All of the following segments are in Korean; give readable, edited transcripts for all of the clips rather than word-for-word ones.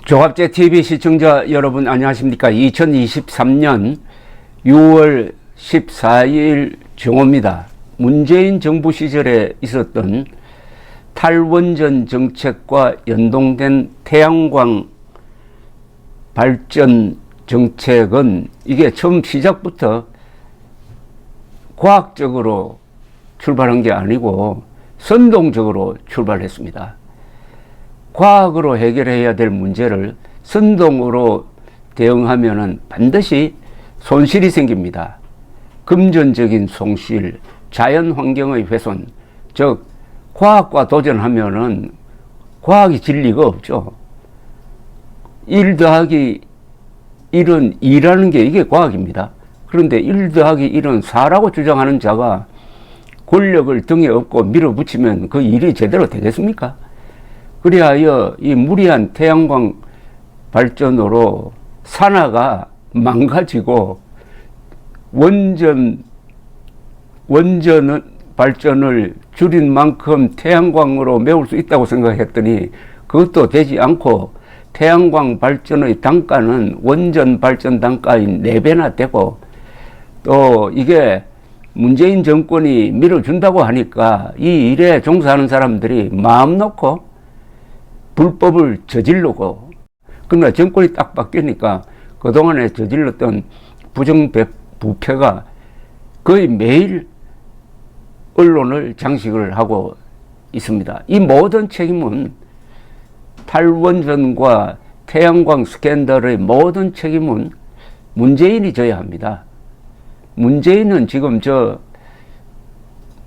조갑제 TV 시청자 여러분 안녕하십니까. 2023년 6월 14일 정오입니다. 문재인 정부 시절에 있었던 탈원전 정책과 연동된 태양광 발전 정책은 이게 처음 시작부터 과학적으로 출발한 게 아니고 선동적으로 출발했습니다. 과학으로 해결해야 될 문제를 선동으로 대응하면은 반드시 손실이 생깁니다. 금전적인 손실, 자연 환경의 훼손, 즉 과학과 도전하면은 과학이 진리가 없죠. 1 더하기 1은 2라는 게 이게 과학입니다. 그런데 1 더하기 1은 4라고 주장하는 자가 권력을 등에 업고 밀어붙이면 그 일이 제대로 되겠습니까? 그리하여 이 무리한 태양광 발전으로 산하가 망가지고 원전 발전을 줄인 만큼 태양광으로 메울 수 있다고 생각했더니 그것도 되지 않고 태양광 발전의 단가는 원전 발전 단가인 4배나 되고 또 이게 문재인 정권이 밀어준다고 하니까 이 일에 종사하는 사람들이 마음 놓고 불법을 저지르고, 그러나 정권이 딱 바뀌니까 그동안에 저질렀던 부정부패가 거의 매일 언론을 장식을 하고 있습니다. 이 모든 책임은 탈원전과 태양광 스캔들의 모든 책임은 문재인이 져야 합니다. 문재인은 지금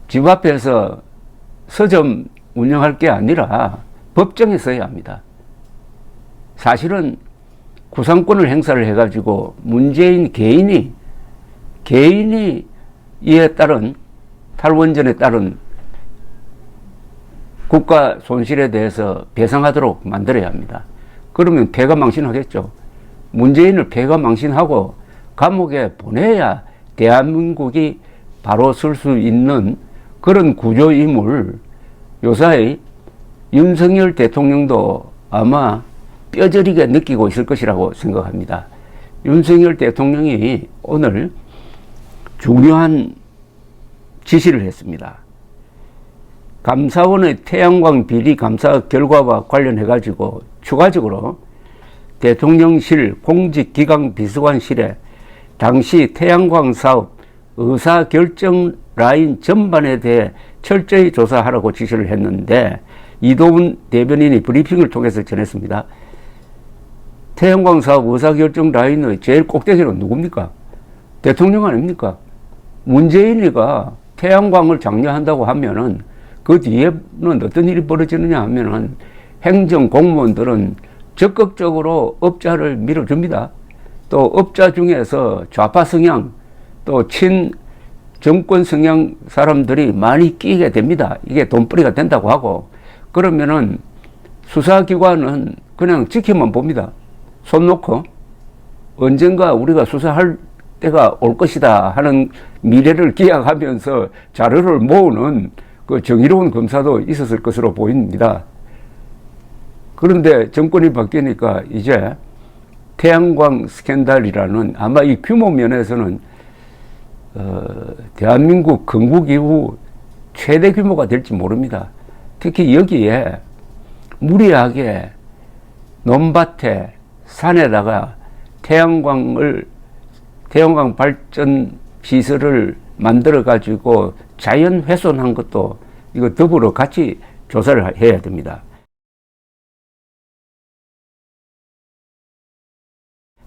집 앞에서 서점 운영할 게 아니라 법정에 서야 합니다. 사실은 구상권을 행사를 해가지고 문재인 개인이 이에 따른 탈원전에 따른 국가 손실에 대해서 배상하도록 만들어야 합니다. 그러면 패가 망신하겠죠. 문재인을 패가 망신하고 감옥에 보내야 대한민국이 바로 설 수 있는 그런 구조임을 요사이 윤석열 대통령도 아마 뼈저리게 느끼고 있을 것이라고 생각합니다. 윤석열 대통령이 오늘 중요한 지시를 했습니다. 감사원의 태양광 비리 감사 결과와 관련해 가지고 추가적으로 대통령실 공직기강 비서관실에 당시 태양광 사업 의사결정 라인 전반에 대해 철저히 조사하라고 지시를 했는데 이도훈 대변인이 브리핑을 통해서 전했습니다. 태양광 사업 의사결정 라인의 제일 꼭대기는 누굽니까? 대통령 아닙니까? 문재인이가 태양광을 장려한다고 하면은 그 뒤에는 어떤 일이 벌어지느냐 하면은 행정 공무원들은 적극적으로 업자를 밀어줍니다. 또 업자 중에서 좌파 성향 또 친 정권 성향 사람들이 많이 끼게 됩니다. 이게 돈벌이가 된다고 하고 그러면은 수사기관은 그냥 지켜만 봅니다. 손 놓고 언젠가 우리가 수사할 때가 올 것이다 하는 미래를 기약하면서 자료를 모으는 그 정의로운 검사도 있었을 것으로 보입니다. 그런데 정권이 바뀌니까 이제 태양광 스캔들이라는 아마 이 규모 면에서는 대한민국 건국 이후 최대 규모가 될지 모릅니다. 특히 여기에 무리하게 논밭에 산에다가 태양광 발전 시설을 만들어 가지고 자연 훼손한 것도 이거 더불어 같이 조사를 해야 됩니다.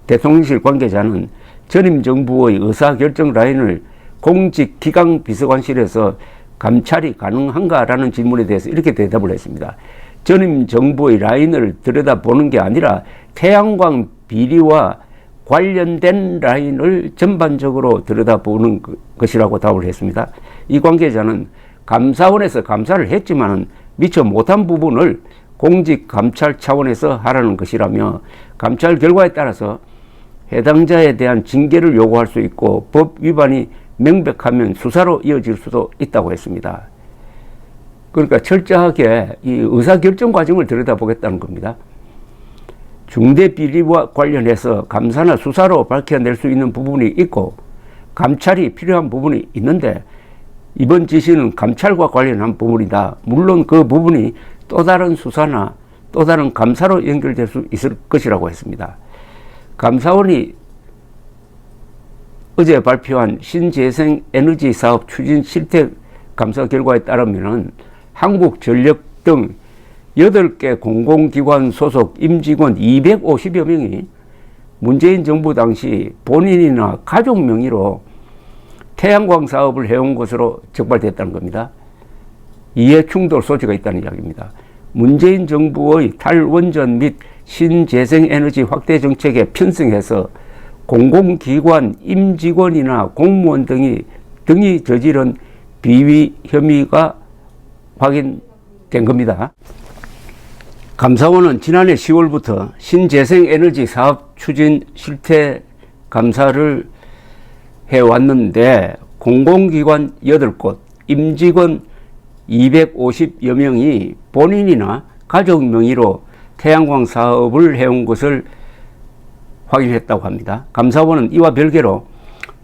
대통령실 관계자는 전임 정부의 의사결정 라인을 공직기강 비서관실에서 감찰이 가능한가라는 질문에 대해서 이렇게 대답을 했습니다. 전임 정부의 라인을 들여다보는 게 아니라 태양광 비리와 관련된 라인을 전반적으로 들여다보는 것이라고 답을 했습니다. 이 관계자는 감사원에서 감사를 했지만 미처 못한 부분을 공직감찰 차원에서 하라는 것이라며 감찰 결과에 따라서 해당자에 대한 징계를 요구할 수 있고 법 위반이 명백하면 수사로 이어질 수도 있다고 했습니다. 그러니까 철저하게 이 의사결정 과정을 들여다보겠다는 겁니다. 중대 비리와 관련해서 감사나 수사로 밝혀낼 수 있는 부분이 있고 감찰이 필요한 부분이 있는데 이번 지시는 감찰과 관련한 부분이다. 물론 그 부분이 또 다른 수사나 또 다른 감사로 연결될 수 있을 것이라고 했습니다. 감사원이 어제 발표한 신재생 에너지 사업 추진 실태 감사 결과에 따르면 한국전력 등 8개 공공기관 소속 임직원 250여 명이 문재인 정부 당시 본인이나 가족 명의로 태양광 사업을 해온 것으로 적발됐다는 겁니다. 이해 충돌 소지가 있다는 이야기입니다. 문재인 정부의 탈원전 및 신재생에너지 확대 정책에 편승해서 공공기관 임직원이나 공무원 등이 저지른 비위 혐의가 확인된 겁니다. 감사원은 지난해 10월부터 신재생에너지 사업 추진 실태 감사를 해왔는데 공공기관 8곳, 임직원 250여 명이 본인이나 가족 명의로 태양광 사업을 해온 것을 확인했다고 합니다. 감사원은 이와 별개로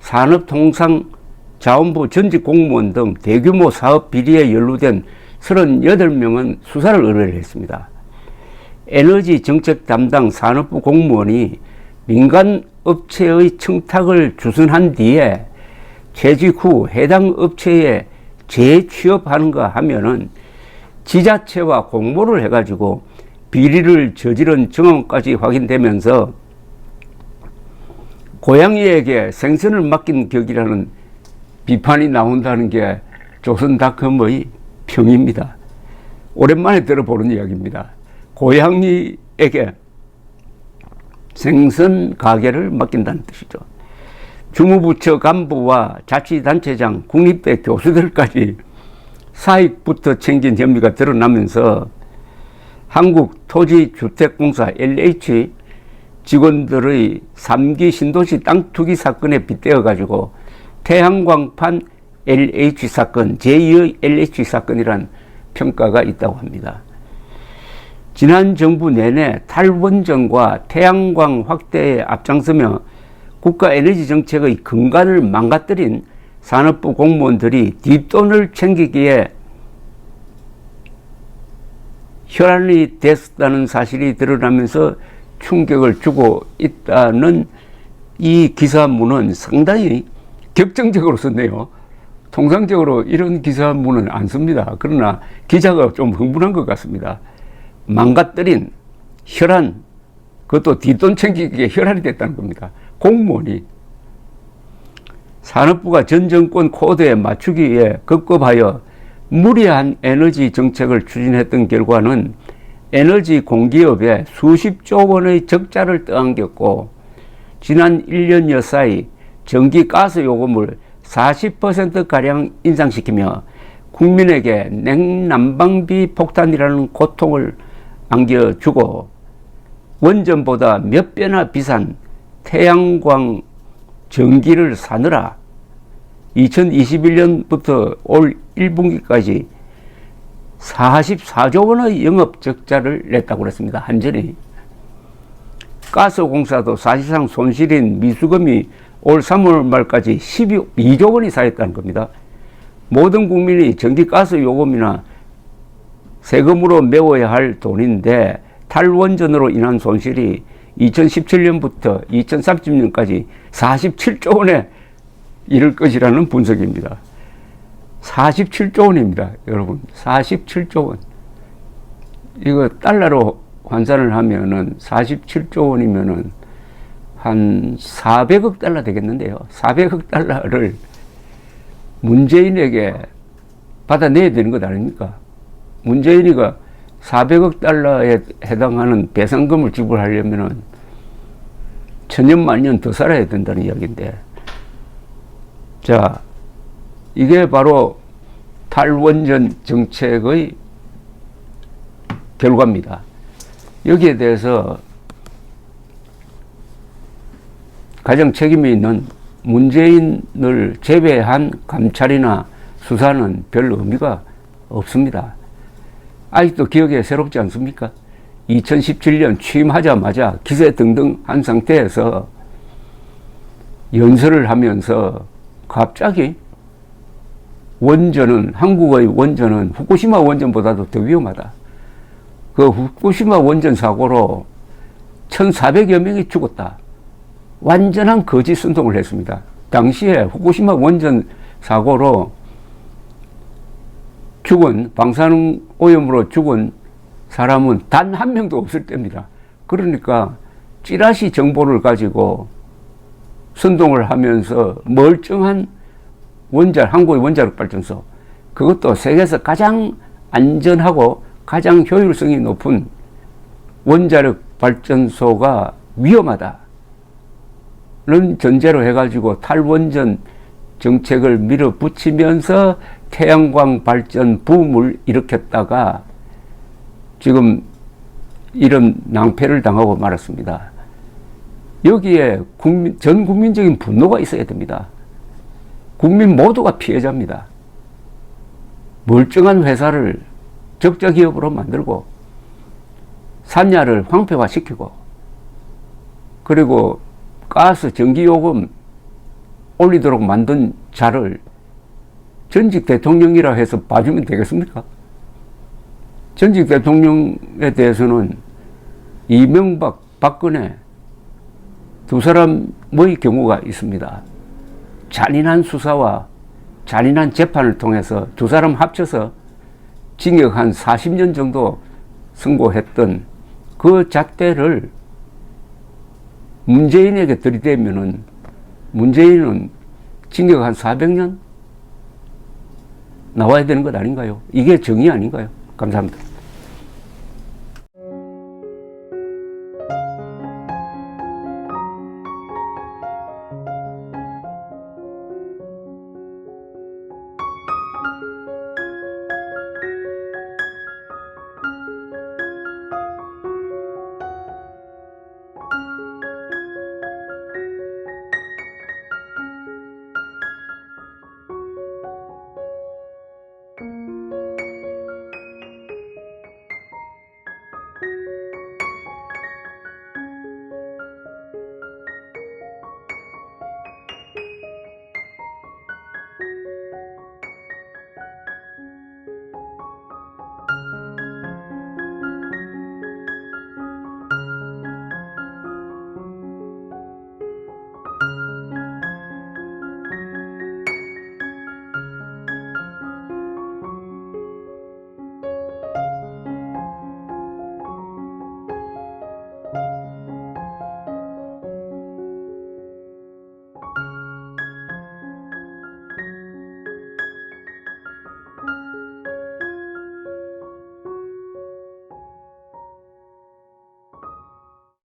산업통상자원부 전직 공무원 등 대규모 사업 비리에 연루된 38명은 수사를 의뢰를 했습니다. 에너지 정책 담당 산업부 공무원이 민간 업체의 청탁을 주선한 뒤에 퇴직 후 해당 업체에 재취업하는가 하면은 지자체와 공모를 해가지고 비리를 저지른 정황까지 확인되면서 고양이에게 생선을 맡긴 격이라는 비판이 나온다는 게 조선닷컴의 평입니다. 오랜만에 들어보는 이야기입니다. 고양이에게 생선 가게를 맡긴다는 뜻이죠. 주무부처 간부와 자치단체장, 국립대 교수들까지 사익부터 챙긴 혐의가 드러나면서 한국토지주택공사 LH 직원들의 3기 신도시 땅 투기 사건에 빗대어 가지고 태양광판 LH 사건, 제2의 LH 사건이란 평가가 있다고 합니다. 지난 정부 내내 탈원전과 태양광 확대에 앞장서며 국가 에너지 정책의 근간을 망가뜨린 산업부 공무원들이 뒷돈을 챙기기에 혈안이 됐다는 사실이 드러나면서 충격을 주고 있다는 이 기사문은 상당히 격정적으로 썼네요. 통상적으로 이런 기사문은 안 씁니다. 그러나 기자가 좀 흥분한 것 같습니다. 망가뜨린 혈안, 그것도 뒷돈 챙기기에 혈안이 됐다는 겁니다. 공무원이 산업부가 전 정권 코드에 맞추기 위해 급급하여 무리한 에너지 정책을 추진했던 결과는 에너지 공기업에 수십조 원의 적자를 떠안겼고 지난 1년여 사이 전기 가스 요금을 40%가량 인상시키며 국민에게 냉난방비 폭탄이라는 고통을 안겨주고 원전보다 몇 배나 비싼 태양광 전기를 사느라 2021년부터 올 1분기까지 44조 원의 영업 적자를 냈다고 그랬습니다. 한전이. 가스공사도 사실상 손실인 미수금이 올 3월 말까지 12조 원이 쌓였다는 겁니다. 모든 국민이 전기 가스 요금이나 세금으로 메워야 할 돈인데 탈원전으로 인한 손실이 2017년부터 2030년까지 47조 원에 이를 것이라는 분석입니다. 47조 원입니다. 여러분, 47조 원. 이거 달러로 환산을 하면은 47조 원이면은 한 400억 달러 되겠는데요. 400억 달러를 문재인에게 받아내야 되는 것 아닙니까? 문재인이가 400억 달러에 해당하는 배상금을 지불하려면은 천년만년 더 살아야 된다는 이야기인데, 자, 이게 바로 탈원전 정책의 결과입니다. 여기에 대해서 가장 책임이 있는 문재인을 제외한 감찰이나 수사는 별 의미가 없습니다. 아직도 기억에 새롭지 않습니까? 2017년 취임하자마자 기세등등한 상태에서 연설을 하면서 갑자기 원전은, 한국의 원전은 후쿠시마 원전보다도 더 위험하다. 그 후쿠시마 원전 사고로 1,400여 명이 죽었다. 완전한 거짓 선동을 했습니다. 당시에 후쿠시마 원전 사고로 죽은, 방사능 오염으로 죽은 사람은 단 한 명도 없을 때입니다. 그러니까 찌라시 정보를 가지고 선동을 하면서 멀쩡한 한국의 원자력 발전소, 그것도 세계에서 가장 안전하고 가장 효율성이 높은 원자력 발전소가 위험하다는 전제로 해가지고 탈원전 정책을 밀어붙이면서 태양광 발전 붐을 일으켰다가 지금 이런 낭패를 당하고 말았습니다. 여기에 전 국민적인 분노가 있어야 됩니다. 국민 모두가 피해자입니다. 멀쩡한 회사를 적자기업으로 만들고 산야를 황폐화시키고 그리고 가스, 전기요금 올리도록 만든 자를 전직 대통령이라 해서 봐주면 되겠습니까? 전직 대통령에 대해서는 이명박, 박근혜 두 사람의 경우가 있습니다. 잔인한 수사와 잔인한 재판을 통해서 두 사람 합쳐서 징역 한 40년 정도 선고했던 그 잣대를 문재인에게 들이대면은 문재인은 징역 한 400년 나와야 되는 것 아닌가요? 이게 정의 아닌가요? 감사합니다.